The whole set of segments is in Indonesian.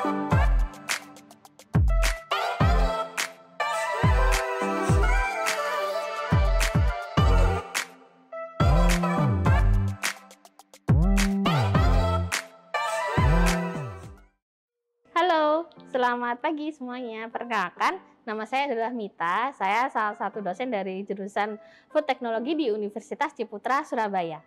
Halo, selamat pagi semuanya. Perkenalkan, nama saya adalah Mita. Saya salah satu dosen dari jurusan Food Technology di Universitas Ciputra, Surabaya.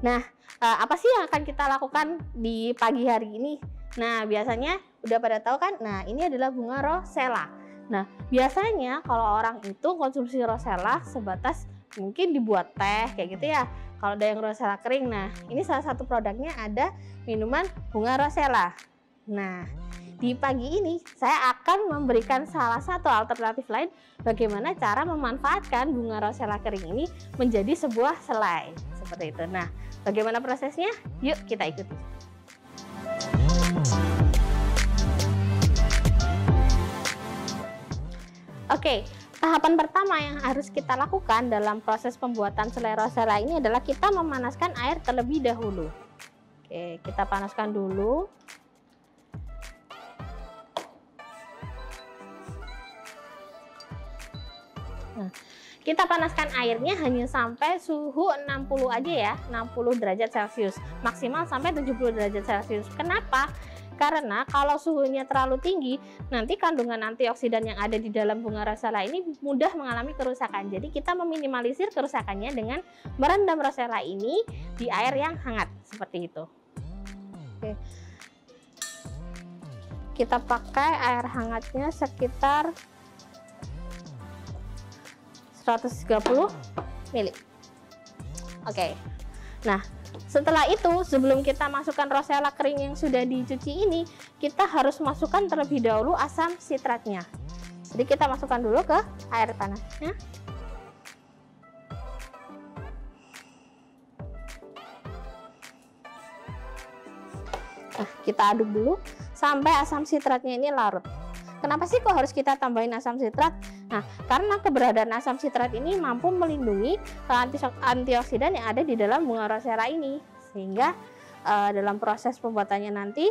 Nah, apa sih yang akan kita lakukan di pagi hari ini? Nah, biasanya udah pada tahu kan? Nah, ini adalah bunga rosella. Nah, biasanya kalau orang itu konsumsi rosella sebatas mungkin dibuat teh kayak gitu ya. Kalau ada yang rosella kering, nah ini salah satu produknya ada minuman bunga rosella. Nah, di pagi ini saya akan memberikan salah satu alternatif lain bagaimana cara memanfaatkan bunga rosella kering ini menjadi sebuah selai seperti itu. Nah, bagaimana prosesnya? Yuk kita ikuti. Oke, tahapan pertama yang harus kita lakukan dalam proses pembuatan selai rosella ini adalah kita memanaskan air terlebih dahulu. Oke, kita panaskan dulu. Nah, kita panaskan airnya hanya sampai suhu 60 aja ya, 60 derajat Celcius, maksimal sampai 70 derajat Celcius. Kenapa? Karena kalau suhunya terlalu tinggi, nanti kandungan antioksidan yang ada di dalam bunga rosella ini mudah mengalami kerusakan. Jadi kita meminimalisir kerusakannya dengan merendam rosella ini di air yang hangat, seperti itu. Oke. Kita pakai air hangatnya sekitar 130 ml. Oke. Nah, setelah itu sebelum kita masukkan rosella kering yang sudah dicuci ini, kita harus masukkan terlebih dahulu asam sitratnya. Jadi kita masukkan dulu ke air panasnya. Nah, kita aduk dulu sampai asam sitratnya ini larut. Kenapa sih kok harus kita tambahin asam sitrat? Nah, karena keberadaan asam sitrat ini mampu melindungi antioksidan yang ada di dalam bunga rosella ini, sehingga dalam proses pembuatannya nanti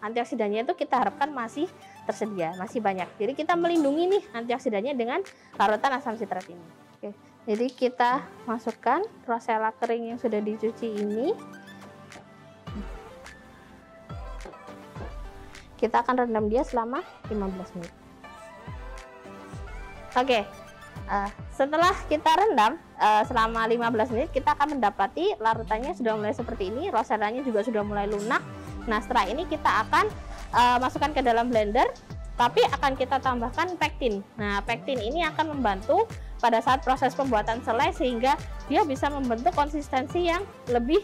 antioksidannya itu kita harapkan masih tersedia, masih banyak. Jadi kita melindungi nih antioksidannya dengan larutan asam sitrat ini. Oke, jadi kita masukkan rosella kering yang sudah dicuci ini. Kita akan rendam dia selama 15 menit. Oke, setelah kita rendam selama 15 menit, kita akan mendapati larutannya sudah mulai seperti ini, rosellanya juga sudah mulai lunak. Nah, setelah ini kita akan masukkan ke dalam blender, tapi akan kita tambahkan pektin. Nah, pektin ini akan membantu pada saat proses pembuatan selai sehingga dia bisa membentuk konsistensi yang lebih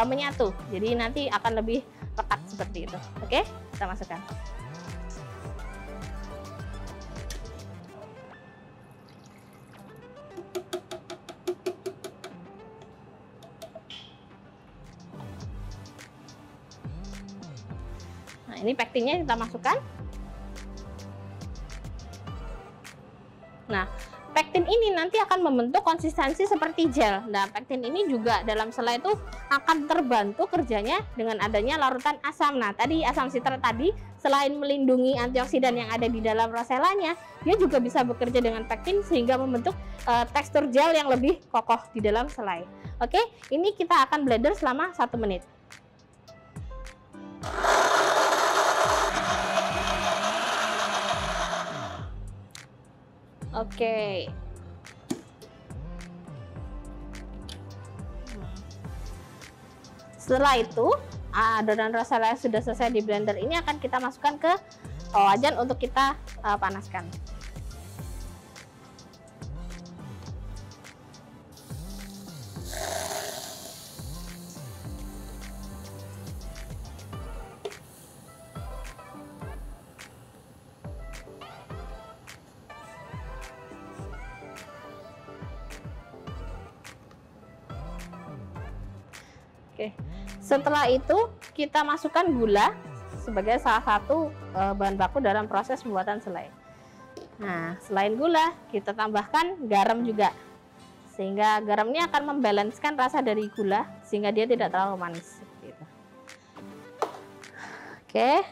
menyatu. Jadi nanti akan lebih pekat seperti itu. Oke, kita masukkan. Nah, ini pektinnya kita masukkan. Nah, pektin ini nanti akan membentuk konsistensi seperti gel. Nah, pektin ini juga dalam selai itu akan terbantu kerjanya dengan adanya larutan asam. Nah, tadi asam sitrat tadi selain melindungi antioksidan yang ada di dalam rosellanya, dia juga bisa bekerja dengan pektin sehingga membentuk tekstur gel yang lebih kokoh di dalam selai. Oke, ini kita akan blender selama 1 menit. Oke. Setelah itu, adonan rosella yang sudah selesai di blender ini akan kita masukkan ke wajan untuk kita panaskan. Oke, setelah itu kita masukkan gula sebagai salah satu bahan baku dalam proses pembuatan selai. Nah, selain gula, kita tambahkan garam juga, sehingga garam ini akan membalanskan rasa dari gula sehingga dia tidak terlalu manis. Gitu. Oke,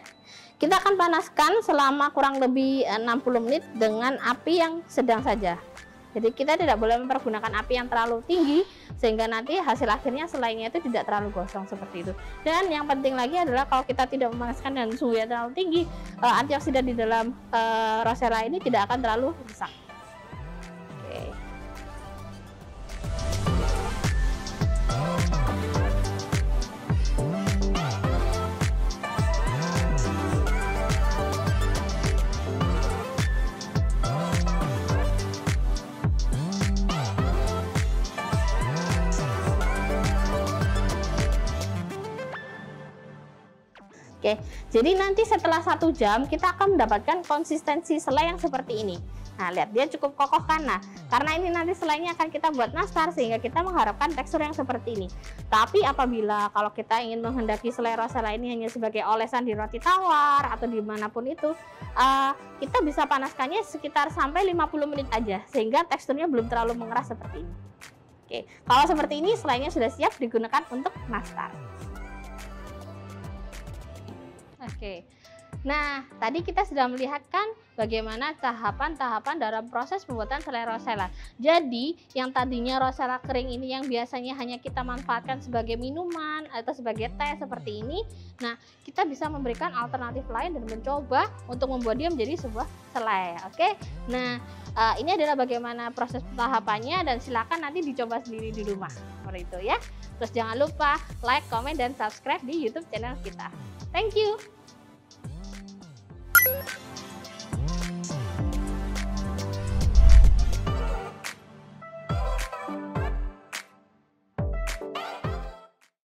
Kita akan panaskan selama kurang lebih 60 menit dengan api yang sedang saja. Jadi kita tidak boleh mempergunakan api yang terlalu tinggi sehingga nanti hasil akhirnya selainya itu tidak terlalu gosong seperti itu. Dan yang penting lagi adalah kalau kita tidak memanaskan dengan suhu yang terlalu tinggi, antioksidan di dalam rosella ini tidak akan terlalu rusak. Oke. Oke, jadi nanti setelah 1 jam kita akan mendapatkan konsistensi selai yang seperti ini. Nah, lihat dia cukup kokoh kan? Nah, karena ini nanti selainya akan kita buat nastar sehingga kita mengharapkan tekstur yang seperti ini. Tapi apabila kalau kita ingin menghendaki selai rosella ini hanya sebagai olesan di roti tawar atau dimanapun itu, kita bisa panaskannya sekitar sampai 50 menit aja sehingga teksturnya belum terlalu mengeras seperti ini. Oke, kalau seperti ini selainya sudah siap digunakan untuk nastar. Oke, nah tadi kita sudah melihatkan bagaimana tahapan-tahapan dalam proses pembuatan selai rosella. Jadi yang tadinya rosella kering ini yang biasanya hanya kita manfaatkan sebagai minuman atau sebagai teh seperti ini, nah kita bisa memberikan alternatif lain dan mencoba untuk membuat dia menjadi sebuah selai. Oke, nah ini adalah bagaimana proses tahapannya dan silakan nanti dicoba sendiri di rumah seperti itu ya. Terus jangan lupa like, comment, dan subscribe di YouTube channel kita. Thank you.